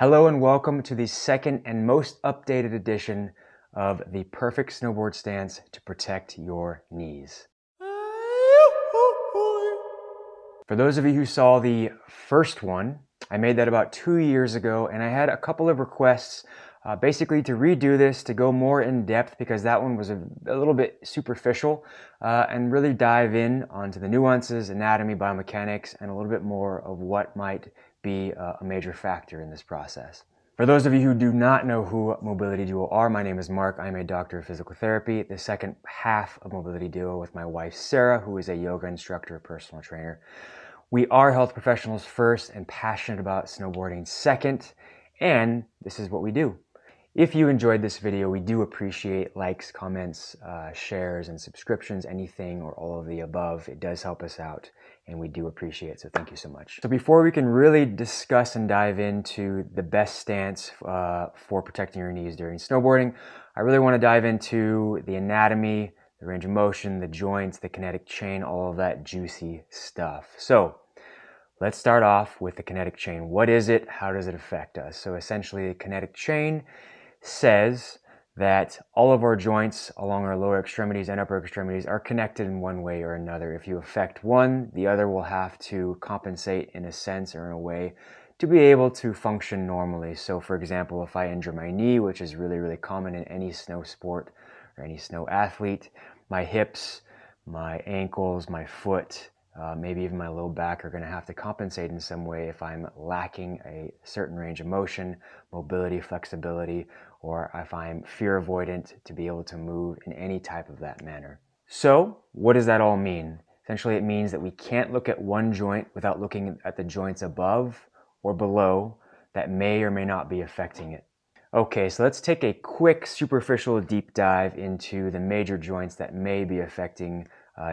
Hello and welcome to the second and most updated edition of the perfect snowboard stance to protect your knees. For those of you who saw the first one, I made that about 2 years ago, and I had a couple of requests basically to redo this, to go more in depth, because that one was a little bit superficial, and really dive in onto the nuances, anatomy, biomechanics, and a little bit more of what might be a major factor in this process. For those of you who do not know who Mobility Duo are, my name is Mark. I'm a doctor of physical therapy, the second half of Mobility Duo with my wife Sarah, who is a yoga instructor, personal trainer. We are health professionals first and passionate about snowboarding second, and this is what we do. If you enjoyed this video, we do appreciate likes, comments, shares, and subscriptions, anything or all of the above. It does help us out, and we do appreciate it, so thank you so much. So before we can really discuss and dive into the best stance for protecting your knees during snowboarding, I really want to dive into the anatomy, the range of motion, the joints, the kinetic chain, all of that juicy stuff. So let's start off with the kinetic chain. What is it? How does it affect us? So essentially, the kinetic chain says that all of our joints along our lower extremities and upper extremities are connected in one way or another. If you affect one, the other will have to compensate in a sense or in a way to be able to function normally. So for example, if I injure my knee, which is really common in any snow sport or any snow athlete, my hips, my ankles, my foot, maybe even my low back are going to have to compensate in some way if I'm lacking a certain range of motion, mobility, flexibility, or if I'm fear avoidant to be able to move in any type of that manner. So what does that all mean? Essentially, it means that we can't look at one joint without looking at the joints above or below that may or may not be affecting it. Okay, so let's take a quick superficial deep dive into the major joints that may be affecting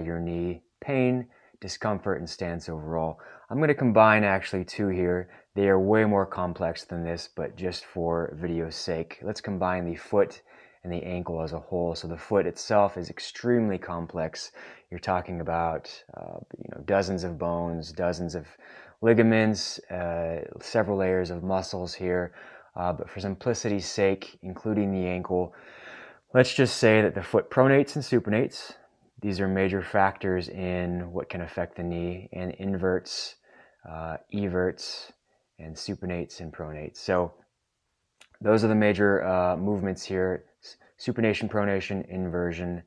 your knee pain, discomfort, and stance overall. I'm going to combine actually two here. They are way more complex than this, but just for video's sake, let's combine the foot and the ankle as a whole. So the foot itself is extremely complex. You're talking about dozens of bones, dozens of ligaments, several layers of muscles here. But for simplicity's sake, including the ankle, let's just say that the foot pronates and supinates. These are major factors in what can affect the knee, and inverts, everts, and supinates and pronates. So those are the major movements here: supination, pronation, inversion,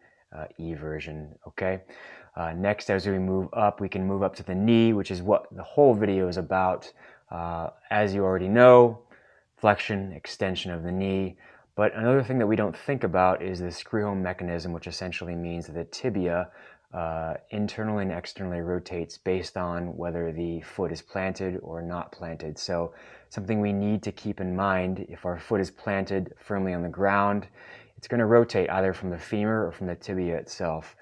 eversion. Okay. Next, as we move up, we can move up to the knee, which is what the whole video is about. As you already know, flexion, extension of the knee. But another thing that we don't think about is the screw-home mechanism, which essentially means that the tibia internally and externally rotates based on whether the foot is planted or not planted. So something we need to keep in mind: if our foot is planted firmly on the ground, it's going to rotate either from the femur or from the tibia itself.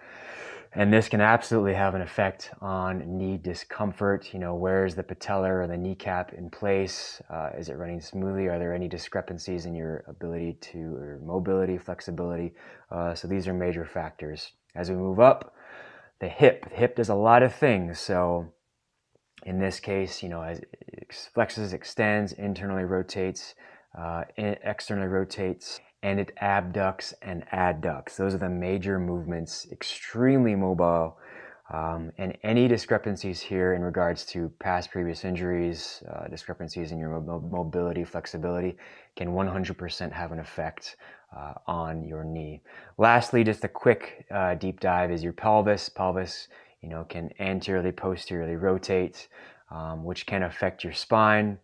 And this can absolutely have an effect on knee discomfort. Where's the patella or the kneecap in place? Is it running smoothly? Are there any discrepancies in your ability or mobility, flexibility? So these are major factors. As we move up, the hip does a lot of things. So in this case, as it flexes, extends, internally rotates, externally rotates, and it abducts and adducts. Those are the major movements, extremely mobile, and any discrepancies here in regards to past previous injuries, discrepancies in your mobility, flexibility, can 100% have an effect on your knee. Lastly, just a quick deep dive is your pelvis. Pelvis, can anteriorly, posteriorly rotate, which can affect your spine.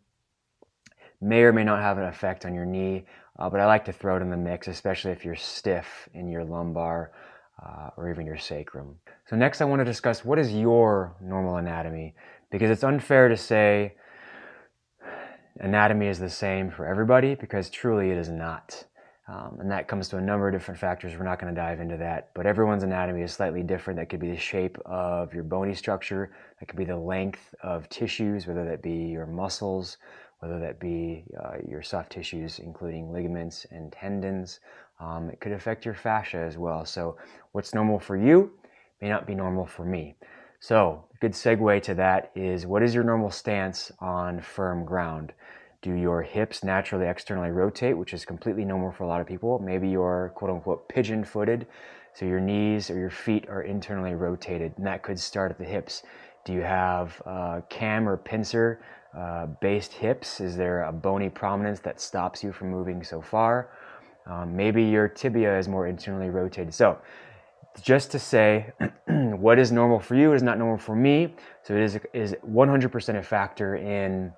May or may not have an effect on your knee, but I like to throw it in the mix, especially if you're stiff in your lumbar or even your sacrum. So next I want to discuss, what is your normal anatomy? Because it's unfair to say anatomy is the same for everybody, because truly it is not. And that comes to a number of different factors. We're not going to dive into that, but everyone's anatomy is slightly different. That could be the shape of your bony structure. That could be the length of tissues, whether that be your muscles, whether that be your soft tissues, including ligaments and tendons. It could affect your fascia as well. So what's normal for you may not be normal for me. So a good segue to that is, what is your normal stance on firm ground? Do your hips naturally externally rotate, which is completely normal for a lot of people? Maybe you're quote unquote pigeon footed, so your knees or your feet are internally rotated, and that could start at the hips. Do you have cam or pincer based hips? Is there a bony prominence that stops you from moving so far? Maybe your tibia is more internally rotated. So just to say, what is normal for you is not normal for me. So it is 100% a factor in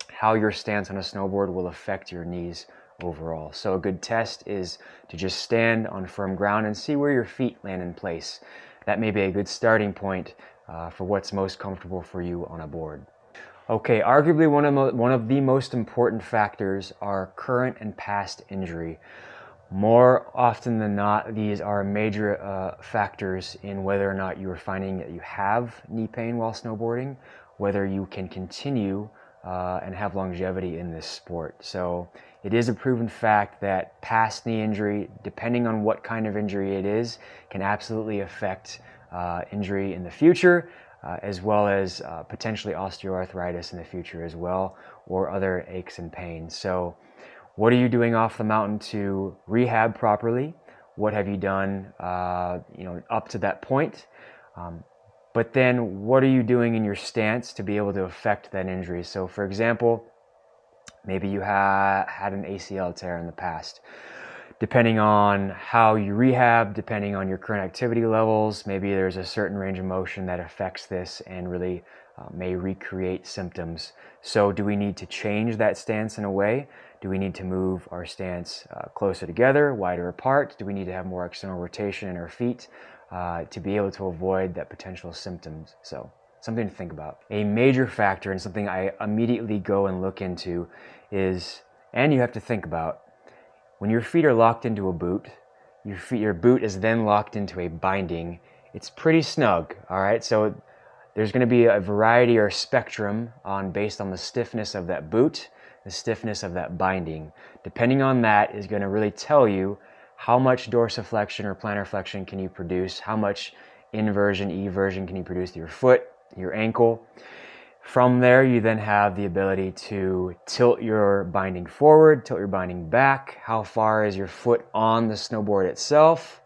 how your stance on a snowboard will affect your knees overall. So a good test is to just stand on firm ground and see where your feet land in place. That may be a good starting point for what's most comfortable for you on a board. Okay, arguably one of the most important factors are current and past injury. More often than not, these are major factors in whether or not you are finding that you have knee pain while snowboarding, whether you can continue and have longevity in this sport. So it is a proven fact that past knee injury, depending on what kind of injury it is, can absolutely affect injury in the future, as well as potentially osteoarthritis in the future as well, or other aches and pains. So what are you doing off the mountain to rehab properly? What have you done up to that point? But then what are you doing in your stance to be able to affect that injury? So for example, maybe you had an ACL tear in the past. Depending on how you rehab, depending on your current activity levels, maybe there's a certain range of motion that affects this and really may recreate symptoms. So do we need to change that stance in a way? Do we need to move our stance closer together, wider apart? Do we need to have more external rotation in our feet to be able to avoid that potential symptoms? So something to think about. A major factor and something I immediately go and look into is, and you have to think about, when your feet are locked into a boot, your boot is then locked into a binding. It's pretty snug, all right? So there's going to be a variety or spectrum based on the stiffness of that boot, the stiffness of that binding. Depending on that is going to really tell you how much dorsiflexion or plantar flexion can you produce, how much inversion, eversion can you produce to your foot, your ankle. From there, you then have the ability to tilt your binding forward, tilt your binding back. How far is your foot on the snowboard itself?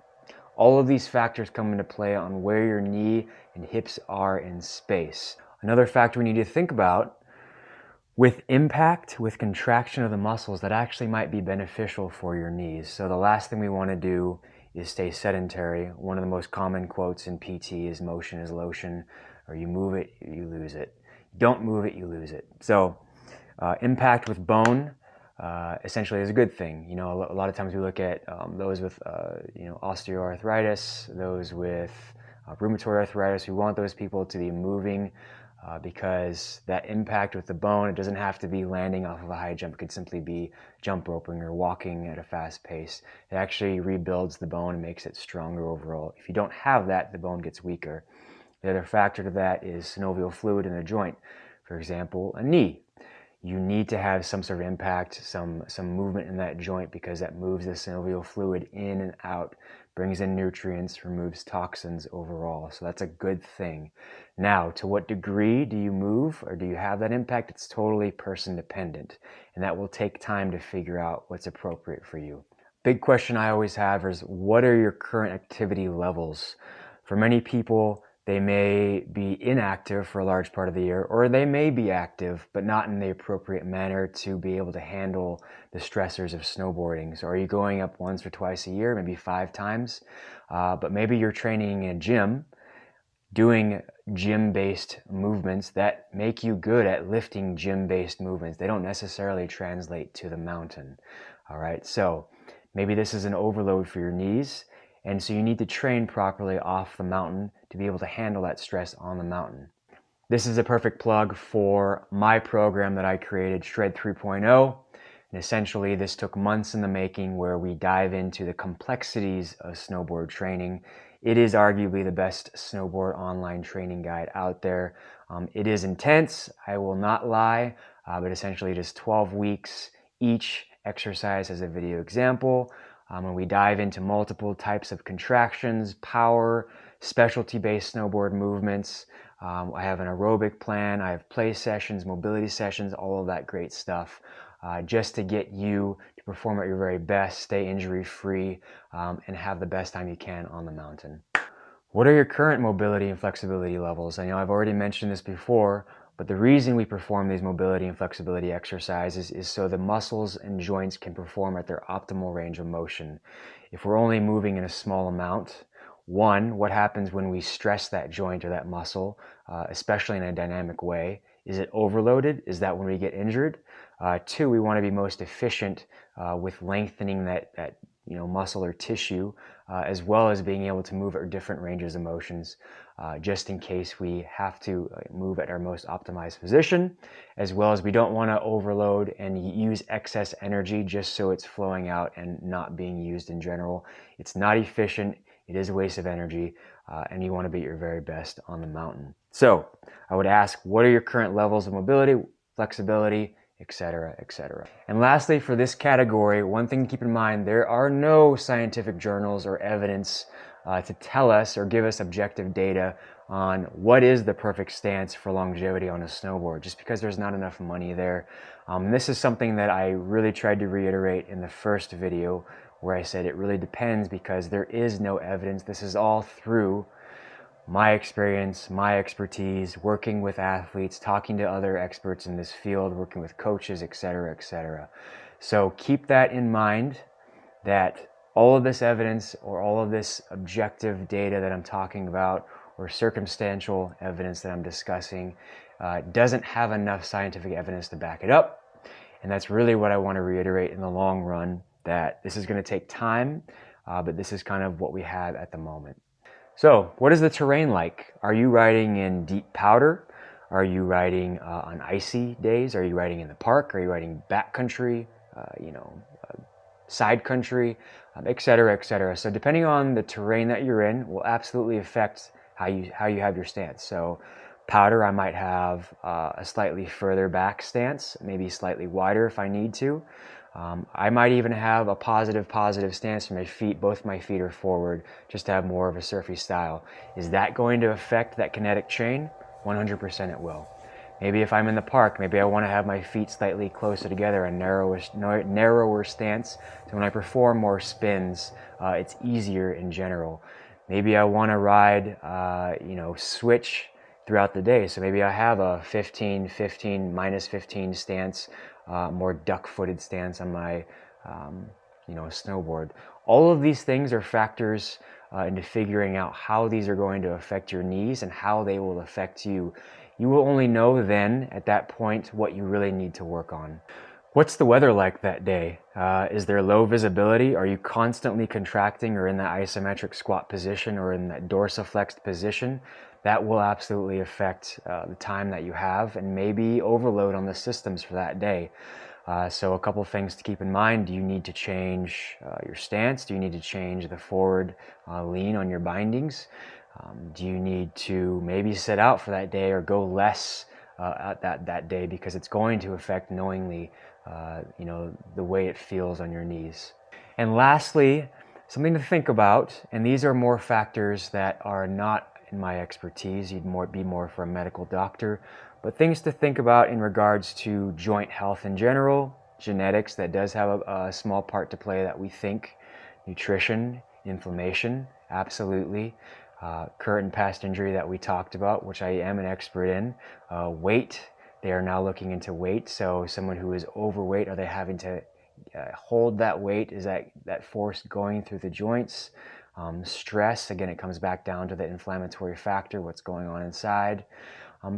All of these factors come into play on where your knee and hips are in space. Another factor we need to think about, with impact, with contraction of the muscles, that actually might be beneficial for your knees. So the last thing we want to do is stay sedentary. One of the most common quotes in PT is motion is lotion, or you move it, you lose it. Don't move it, you lose it. So impact with bone essentially is a good thing. You know, a lot of times we look at those with osteoarthritis, those with rheumatoid arthritis. We want those people to be moving because that impact with the bone, it doesn't have to be landing off of a high jump. It could simply be jump roping or walking at a fast pace. It actually rebuilds the bone and makes it stronger overall. If you don't have that, the bone gets weaker. The other factor to that is synovial fluid in the joint. For example, a knee. You need to have some sort of impact, some movement in that joint, because that moves the synovial fluid in and out, brings in nutrients, removes toxins overall. So that's a good thing. Now, to what degree do you move or do you have that impact? It's totally person dependent, and that will take time to figure out what's appropriate for you. Big question I always have is, what are your current activity levels? For many people, they may be inactive for a large part of the year, or they may be active, but not in the appropriate manner to be able to handle the stressors of snowboarding. So are you going up once or twice a year, maybe 5 times? But maybe you're training in a gym, doing gym-based movements that make you good at lifting gym-based movements. They don't necessarily translate to the mountain. All right, so maybe this is an overload for your knees, and so you need to train properly off the mountain to be able to handle that stress on the mountain. This is a perfect plug for my program that I created, Shred 3.0. And essentially this took months in the making, where we dive into the complexities of snowboard training. It is arguably the best snowboard online training guide out there. It is intense, I will not lie, but essentially it is 12 weeks. Each exercise as a video example. And we dive into multiple types of contractions, power, specialty-based snowboard movements, I have an aerobic plan, I have play sessions, mobility sessions, all of that great stuff, just to get you to perform at your very best, stay injury-free, and have the best time you can on the mountain. What are your current mobility and flexibility levels? I know I've already mentioned this before, but the reason we perform these mobility and flexibility exercises is so the muscles and joints can perform at their optimal range of motion. If we're only moving in a small amount, one, what happens when we stress that joint or that muscle, especially in a dynamic way? Is it overloaded? Is that when we get injured? Two, we want to be most efficient with lengthening that muscle or tissue, as well as being able to move at different ranges of motions, just in case we have to move at our most optimized position, as well as we don't want to overload and use excess energy just so it's flowing out and not being used in general. It's not efficient, it is a waste of energy, and you want to be at your very best on the mountain. So I would ask, what are your current levels of mobility, flexibility, etc., etc. And lastly, for this category, one thing to keep in mind, there are no scientific journals or evidence to tell us or give us objective data on what is the perfect stance for longevity on a snowboard, just because there's not enough money there. This is something that I really tried to reiterate in the first video, where I said it really depends, because there is no evidence. This is all through my experience, my expertise, working with athletes, talking to other experts in this field, working with coaches, etc., etc. So keep that in mind, that all of this evidence or all of this objective data that I'm talking about, or circumstantial evidence that I'm discussing, doesn't have enough scientific evidence to back it up. And that's really what I want to reiterate in the long run, that this is going to take time, but this is kind of what we have at the moment. So what is the terrain like? Are you riding in deep powder? Are you riding on icy days? Are you riding in the park? Are you riding backcountry, side country, etc., etc.? So depending on the terrain that you're in will absolutely affect how you have your stance. So powder, I might have a slightly further back stance, maybe slightly wider if I need to. I might even have a positive stance for my feet. Both my feet are forward, just to have more of a surfy style. Is that going to affect that kinetic chain? 100% it will. Maybe if I'm in the park, maybe I want to have my feet slightly closer together, a narrower stance, so when I perform more spins, it's easier in general. Maybe I want to ride, switch throughout the day. So maybe I have a 15, minus 15 stance, more duck-footed stance on my, snowboard. All of these things are factors into figuring out how these are going to affect your knees and how they will affect you. You will only know then, at that point, what you really need to work on. What's the weather like that day? Is there low visibility? Are you constantly contracting or in that isometric squat position or in that dorsiflexed position? That will absolutely affect the time that you have, and maybe overload on the systems for that day. So a couple things to keep in mind. Do you need to change your stance? Do you need to change the forward lean on your bindings? Do you need to maybe sit out for that day or go less at that day, because it's going to affect knowingly the way it feels on your knees. And lastly, something to think about, and these are more factors that are not in my expertise, you'd be more for a medical doctor, but things to think about in regards to joint health in general, genetics, that does have a small part to play that we think, nutrition, inflammation, absolutely, current and past injury that we talked about, which I am an expert in, weight. They are now looking into weight. So someone who is overweight, are they having to hold that weight? Is that force going through the joints? Stress, again, it comes back down to the inflammatory factor, what's going on inside.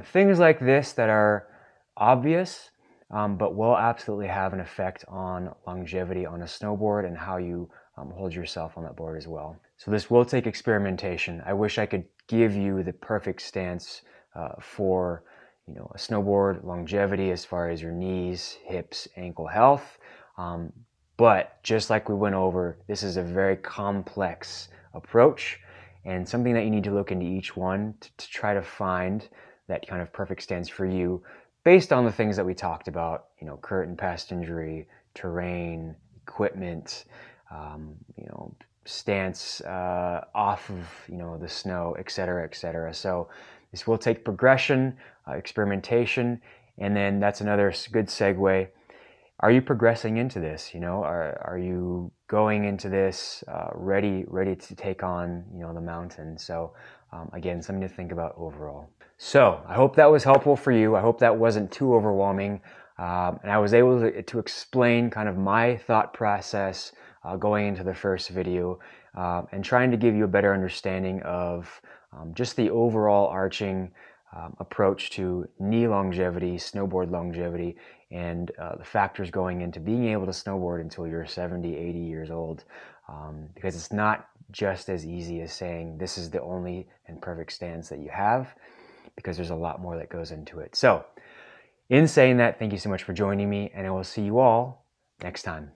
Things like this that are obvious, but will absolutely have an effect on longevity on a snowboard and how you hold yourself on that board as well. So this will take experimentation. I wish I could give you the perfect stance for a snowboard longevity as far as your knees, hips, ankle health. But just like we went over, this is a very complex approach and something that you need to look into each one to try to find that kind of perfect stance for you based on the things that we talked about, current and past injury, terrain, equipment, stance off of, the snow, etc., etc. So This will take progression, experimentation, and then that's another good segue. Are you progressing into this? You know, are you going into this ready to take on, you know, the mountain? So again, something to think about overall. So I hope that was helpful for you. I hope that wasn't too overwhelming, and I was able to explain kind of my thought process going into the first video, and trying to give you a better understanding of just the overall arching approach to knee longevity, snowboard longevity, and the factors going into being able to snowboard until you're 70, 80 years old. Because it's not just as easy as saying this is the only and perfect stance that you have, because there's a lot more that goes into it. So in saying that, thank you so much for joining me, and I will see you all next time.